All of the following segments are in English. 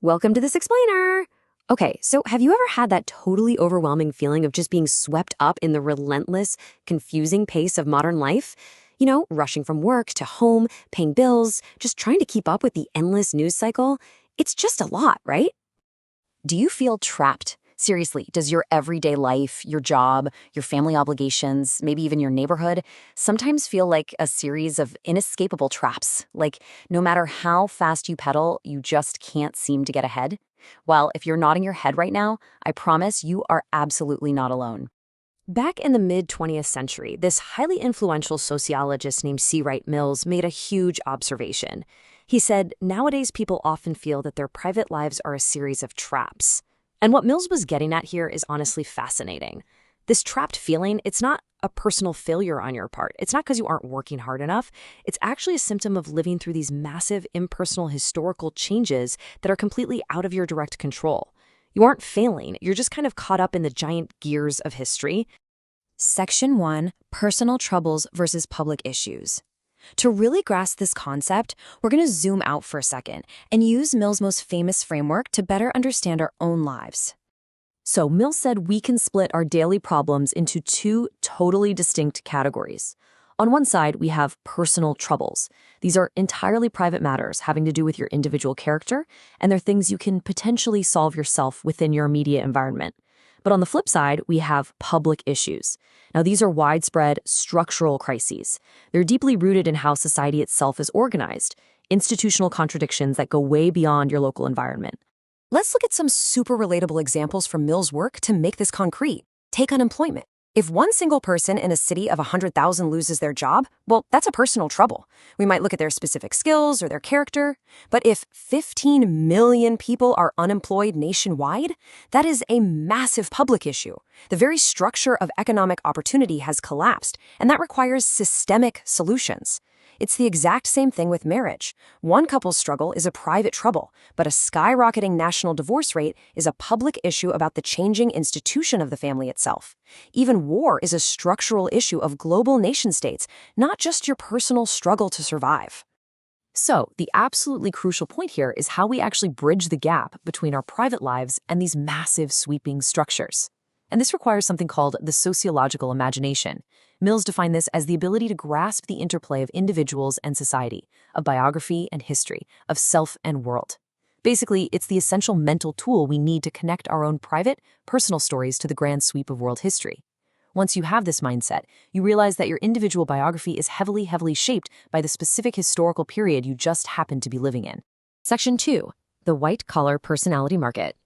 Welcome to this explainer. Okay, so have you ever had that totally overwhelming feeling of just being swept up in the relentless, confusing pace of modern life? You know, rushing from work to home, paying bills, just trying to keep up with the endless news cycle. It's just a lot, right? Do you feel trapped? Seriously, does your everyday life, your job, your family obligations, maybe even your neighborhood, sometimes feel like a series of inescapable traps? Like, no matter how fast you pedal, you just can't seem to get ahead? Well, if you're nodding your head right now, I promise you are absolutely not alone. Back in the mid-20th century, this highly influential sociologist named Wright Mills made a huge observation. He said, nowadays people often feel that their private lives are a series of traps. And what Mills was getting at here is honestly fascinating. This trapped feeling, it's not a personal failure on your part. It's not because you aren't working hard enough. It's actually a symptom of living through these massive, impersonal, historical changes that are completely out of your direct control. You aren't failing. You're just kind of caught up in the giant gears of history. Section 1, Personal Troubles versus Public Issues. To really grasp this concept, we're going to zoom out for a second and use Mill's most famous framework to better understand our own lives. So Mill said we can split our daily problems into two totally distinct categories. On one side, we have personal troubles. These are entirely private matters having to do with your individual character, and they're things you can potentially solve yourself within your immediate environment. But on the flip side, we have public issues. Now, these are widespread structural crises. They're deeply rooted in how society itself is organized, institutional contradictions that go way beyond your local environment. Let's look at some super relatable examples from Mill's work to make this concrete. Take unemployment. If one single person in a city of 100,000 loses their job, well, that's a personal trouble. We might look at their specific skills or their character. But if 15 million people are unemployed nationwide, that is a massive public issue. The very structure of economic opportunity has collapsed, and that requires systemic solutions. It's the exact same thing with marriage. One couple's struggle is a private trouble, but a skyrocketing national divorce rate is a public issue about the changing institution of the family itself. Even war is a structural issue of global nation-states, not just your personal struggle to survive. So, the absolutely crucial point here is how we actually bridge the gap between our private lives and these massive sweeping structures. And this requires something called the sociological imagination. Mills defined this as the ability to grasp the interplay of individuals and society, of biography and history, of self and world. Basically, it's the essential mental tool we need to connect our own private, personal stories to the grand sweep of world history. Once you have this mindset, you realize that your individual biography is heavily shaped by the specific historical period you just happen to be living in. Section 2, the white-collar personality market.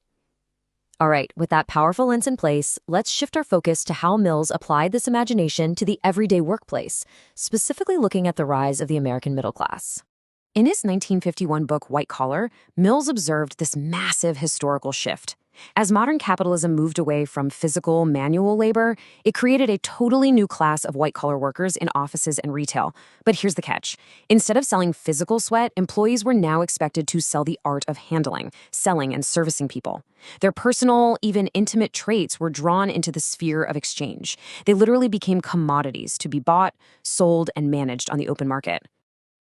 All right, with that powerful lens in place, let's shift our focus to how Mills applied this imagination to the everyday workplace, specifically looking at the rise of the American middle class. In his 1951 book, White Collar, Mills observed this massive historical shift. As modern capitalism moved away from physical, manual labor, it created a totally new class of white-collar workers in offices and retail. But here's the catch. Instead of selling physical sweat, employees were now expected to sell the art of handling, selling, and servicing people. Their personal, even intimate traits were drawn into the sphere of exchange. They literally became commodities to be bought, sold, and managed on the open market.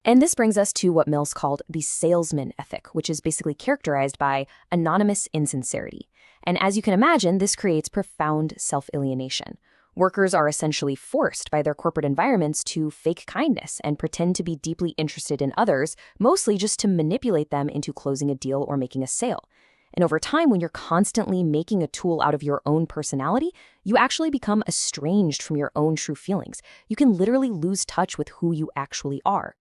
And this brings us to what Mills called the salesman ethic, which is basically characterized by anonymous insincerity. And as you can imagine, this creates profound self-alienation. Workers are essentially forced by their corporate environments to fake kindness and pretend to be deeply interested in others, mostly just to manipulate them into closing a deal or making a sale. And over time, when you're constantly making a tool out of your own personality, you actually become estranged from your own true feelings. You can literally lose touch with who you actually are.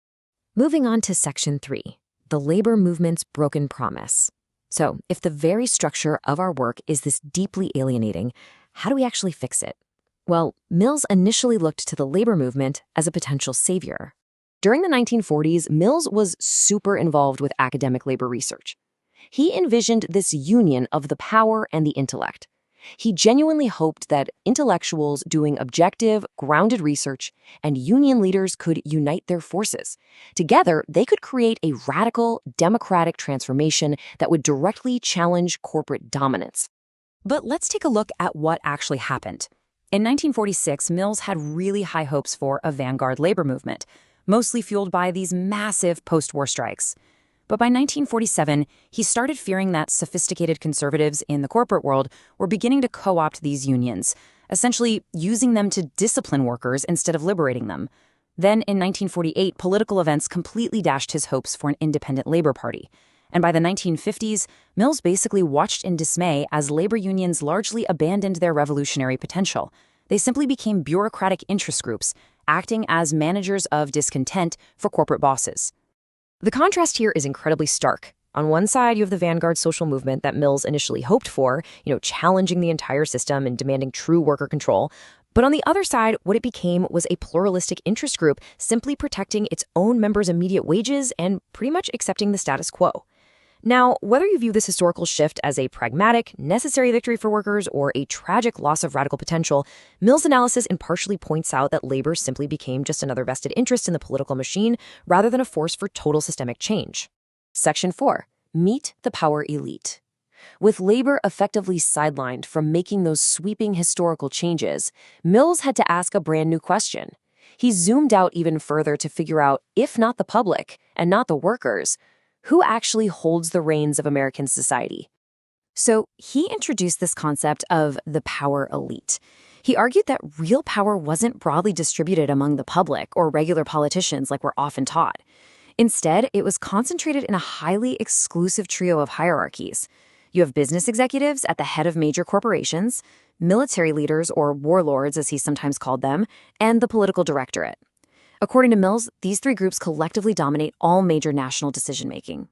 Moving on to Section 3, the labor movement's broken promise. So, if the very structure of our work is this deeply alienating, how do we actually fix it? Well, Mills initially looked to the labor movement as a potential savior. During the 1940s, Mills was super involved with academic labor research. He envisioned this union of the power and the intellect. He genuinely hoped that intellectuals doing objective, grounded research and union leaders could unite their forces. Together, they could create a radical, democratic transformation that would directly challenge corporate dominance. But let's take a look at what actually happened. In 1946, Mills had really high hopes for a vanguard labor movement, mostly fueled by these massive post-war strikes. But by 1947, he started fearing that sophisticated conservatives in the corporate world were beginning to co-opt these unions, essentially using them to discipline workers instead of liberating them. Then, in 1948, political events completely dashed his hopes for an independent Labor Party. And by the 1950s, Mills basically watched in dismay as labor unions largely abandoned their revolutionary potential. They simply became bureaucratic interest groups, acting as managers of discontent for corporate bosses. The contrast here is incredibly stark. On one side, you have the vanguard social movement that Mills initially hoped for, challenging the entire system and demanding true worker control. But on the other side, what it became was a pluralistic interest group simply protecting its own members' immediate wages and pretty much accepting the status quo. Now, whether you view this historical shift as a pragmatic, necessary victory for workers or a tragic loss of radical potential, Mill's analysis impartially points out that labor simply became just another vested interest in the political machine rather than a force for total systemic change. Section 4. Meet the power elite. With labor effectively sidelined from making those sweeping historical changes, Mills had to ask a brand new question. He zoomed out even further to figure out, if not the public and not the workers, who actually holds the reins of American society. So he introduced this concept of the power elite. He argued that real power wasn't broadly distributed among the public or regular politicians like we're often taught. Instead, it was concentrated in a highly exclusive trio of hierarchies. You have business executives at the head of major corporations, military leaders, or warlords as he sometimes called them, and the political directorate. According to Mills, these three groups collectively dominate all major national decision-making.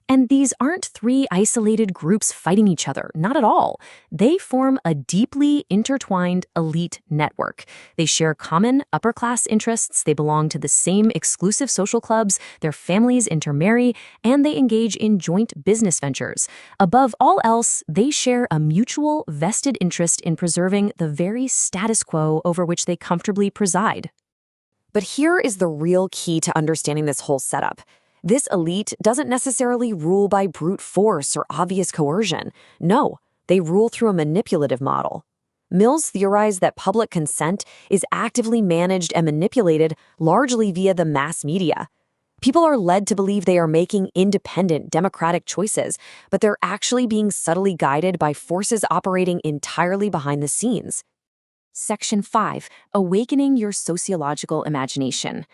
And these aren't three isolated groups fighting each other, not at all. They form a deeply intertwined elite network. They share common upper-class interests, they belong to the same exclusive social clubs, their families intermarry, and they engage in joint business ventures. Above all else, they share a mutual vested interest in preserving the very status quo over which they comfortably preside. But here is the real key to understanding this whole setup. This elite doesn't necessarily rule by brute force or obvious coercion. No, they rule through a manipulative model. Mills theorized that public consent is actively managed and manipulated largely via the mass media. People are led to believe they are making independent, democratic choices, but they're actually being subtly guided by forces operating entirely behind the scenes. Section 5. Awakening your sociological imagination.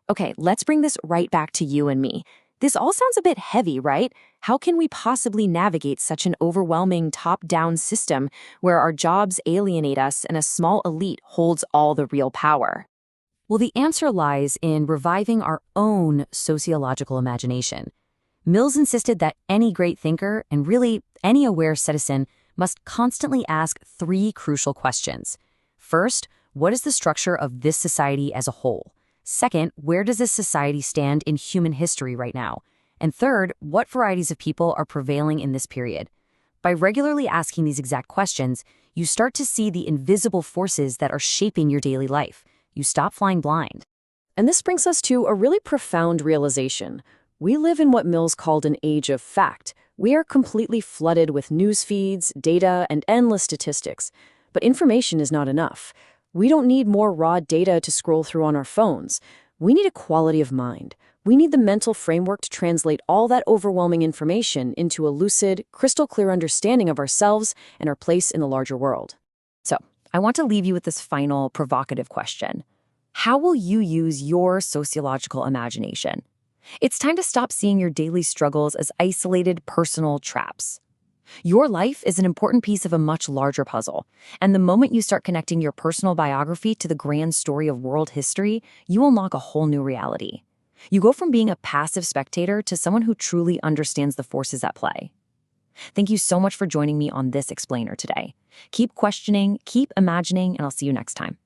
Okay, let's bring this right back to you and me. This all sounds a bit heavy, right? How can we possibly navigate such an overwhelming top-down system where our jobs alienate us and a small elite holds all the real power? Well, the answer lies in reviving our own sociological imagination. Mills insisted that any great thinker, and really any aware citizen, must constantly ask three crucial questions. First, what is the structure of this society as a whole? Second, where does this society stand in human history right now? And third, what varieties of people are prevailing in this period? By regularly asking these exact questions, you start to see the invisible forces that are shaping your daily life. You stop flying blind. And this brings us to a really profound realization. We live in what Mills called an age of fact. We are completely flooded with news feeds, data, and endless statistics. But information is not enough. We don't need more raw data to scroll through on our phones. We need a quality of mind. We need the mental framework to translate all that overwhelming information into a lucid, crystal-clear understanding of ourselves and our place in the larger world. So, I want to leave you with this final provocative question. How will you use your sociological imagination? It's time to stop seeing your daily struggles as isolated personal traps. Your life is an important piece of a much larger puzzle, and the moment you start connecting your personal biography to the grand story of world history, you unlock a whole new reality. You go from being a passive spectator to someone who truly understands the forces at play. Thank you so much for joining me on this explainer today. Keep questioning, keep imagining, and I'll see you next time.